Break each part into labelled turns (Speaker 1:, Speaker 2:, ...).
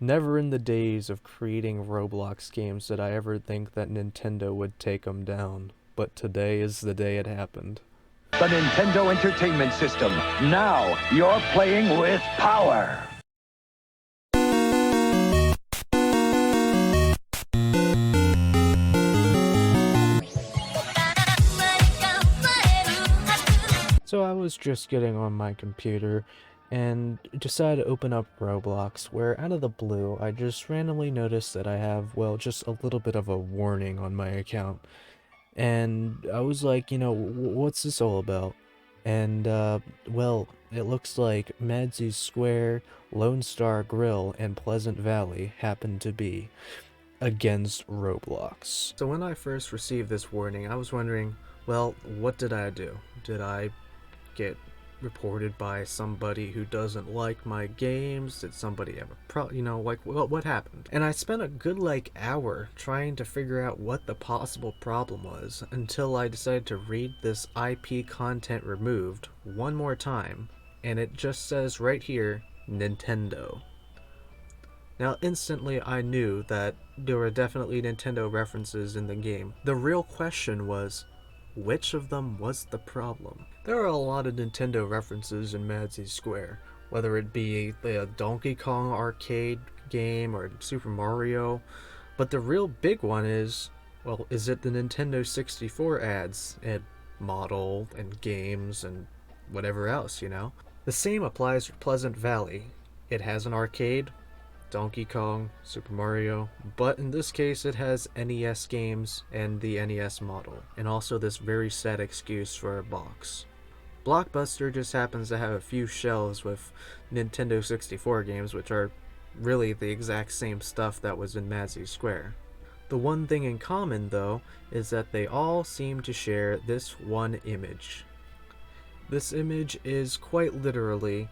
Speaker 1: Never in the days of creating Roblox games did I ever think that Nintendo would take them down, but today is the day it happened.
Speaker 2: The Nintendo Entertainment System. Now you're playing with power.
Speaker 1: So I was just getting on my computer and decided to open up Roblox, where out of the blue I just randomly noticed that I have, well, just a little bit of a warning on my account. And I was like, what's this all about? And, well, it looks like Madzi Square, Lone Star Grill, and Pleasant Valley happen to be against Roblox. So when I first received this warning, I was wondering, well, what did I do? Did I get reported by somebody who doesn't like my games? Did somebody have a what happened? And I spent a good hour trying to figure out what the possible problem was until I decided to read this IP content removed one more time, and it just says right here, Nintendo. Now instantly I knew that there were definitely Nintendo references in the game. The real question was, which of them was the problem? There are a lot of Nintendo references in Madzi Square, whether it be the Donkey Kong arcade game or Super Mario, but the real big one is, well, is it the Nintendo 64 ads and model and games and whatever else, The same applies to Pleasant Valley. It has an arcade, Donkey Kong, Super Mario, but in this case it has NES games and the NES model, and also this very sad excuse for a box. Blockbuster just happens to have a few shelves with Nintendo 64 games, which are really the exact same stuff that was in Madzi Square. The one thing in common, though, is that they all seem to share this one image. This image is quite literally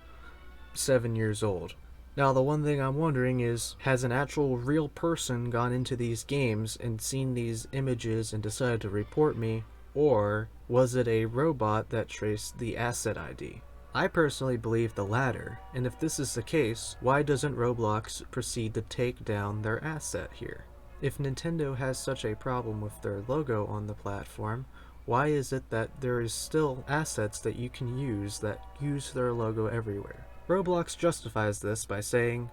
Speaker 1: 7 years old. Now, the one thing I'm wondering is, has an actual real person gone into these games and seen these images and decided to report me, or was it a robot that traced the asset ID? I personally believe the latter, and if this is the case, why doesn't Roblox proceed to take down their asset here? If Nintendo has such a problem with their logo on the platform, why is it that there is still assets that you can use that use their logo everywhere? Roblox justifies this by saying,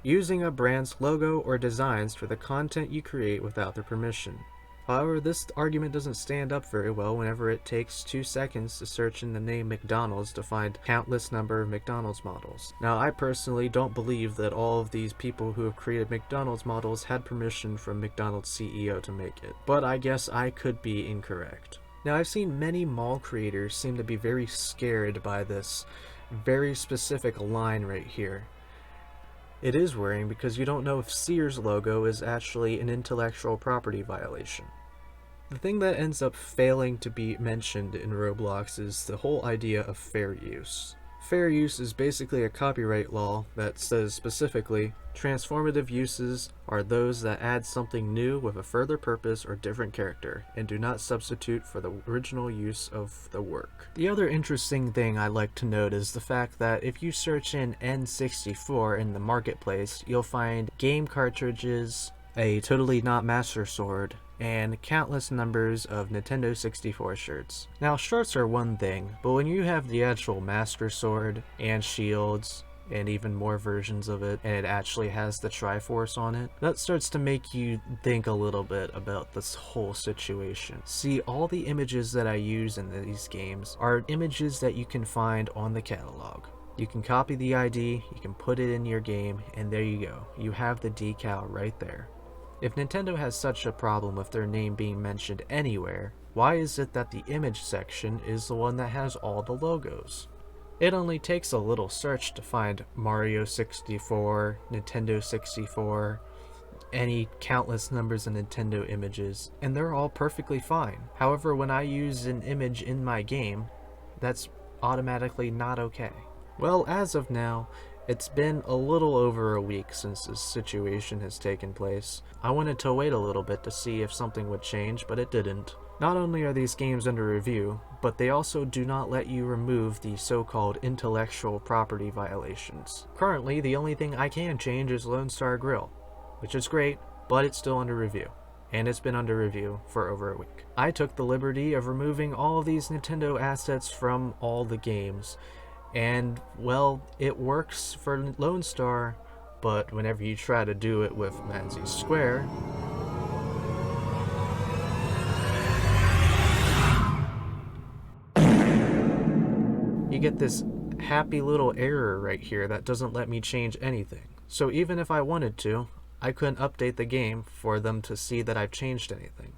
Speaker 1: using a brand's logo or designs for the content you create without their permission. However, this argument doesn't stand up very well whenever it takes 2 seconds to search in the name McDonald's to find countless number of McDonald's models. Now, I personally don't believe that all of these people who have created McDonald's models had permission from McDonald's CEO to make it, but I guess I could be incorrect. Now, I've seen many mall creators seem to be very scared by this very specific line right here. It is worrying because you don't know if Sears' logo is actually an intellectual property violation. The thing that ends up failing to be mentioned in Roblox is the whole idea of fair use. Fair use is basically a copyright law that says specifically, transformative uses are those that add something new with a further purpose or different character, and do not substitute for the original use of the work. The other interesting thing I like to note is the fact that if you search in N64 in the marketplace, you'll find game cartridges, a totally not Master Sword, and countless numbers of Nintendo 64 shirts. Now, shirts are one thing, but when you have the actual Master Sword and shields and even more versions of it, and it actually has the Triforce on it, that starts to make you think a little bit about this whole situation. See, all the images that I use in these games are images that you can find on the catalog. You can copy the ID, you can put it in your game, and there you go. You have the decal right there. If Nintendo has such a problem with their name being mentioned anywhere, why is it that the image section is the one that has all the logos? It only takes a little search to find Mario 64, Nintendo 64, any countless numbers of Nintendo images, and they're all perfectly fine. However, when I use an image in my game, that's automatically not okay. Well, as of now, it's been a little over a week since this situation has taken place. I wanted to wait a little bit to see if something would change, but it didn't. Not only are these games under review, but they also do not let you remove the so-called intellectual property violations. Currently, the only thing I can change is Lone Star Grill, which is great, but it's still under review. And it's been under review for over a week. I took the liberty of removing all of these Nintendo assets from all the games, and, well, it works for Lone Star, but whenever you try to do it with Manzy's Square, you get this happy little error right here that doesn't let me change anything. So even if I wanted to, I couldn't update the game for them to see that I've changed anything.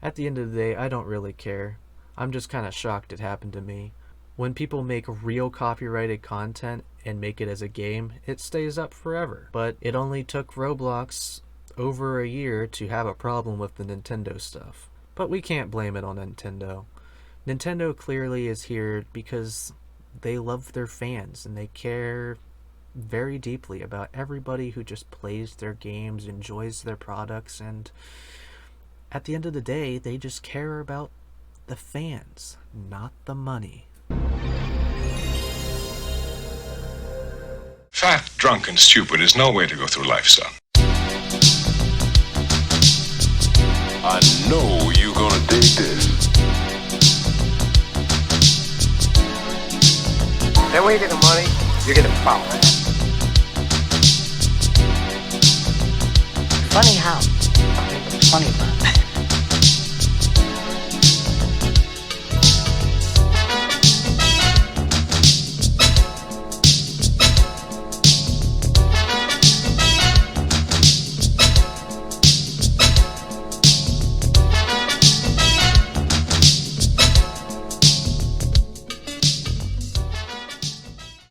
Speaker 1: At the end of the day, I don't really care. I'm just kind of shocked it happened to me. When people make real copyrighted content and make it as a game, it stays up forever. But it only took Roblox over a year to have a problem with the Nintendo stuff. But we can't blame it on Nintendo. Nintendo clearly is here because they love their fans and they care very deeply about everybody who just plays their games, enjoys their products, and at the end of the day, they just care about the fans, not the money.
Speaker 3: Fat, drunk, and stupid is no way to go through life, son. I know you're gonna dig this.
Speaker 4: Then when you get the money, you get the power.
Speaker 5: Funny how? What's funny about that?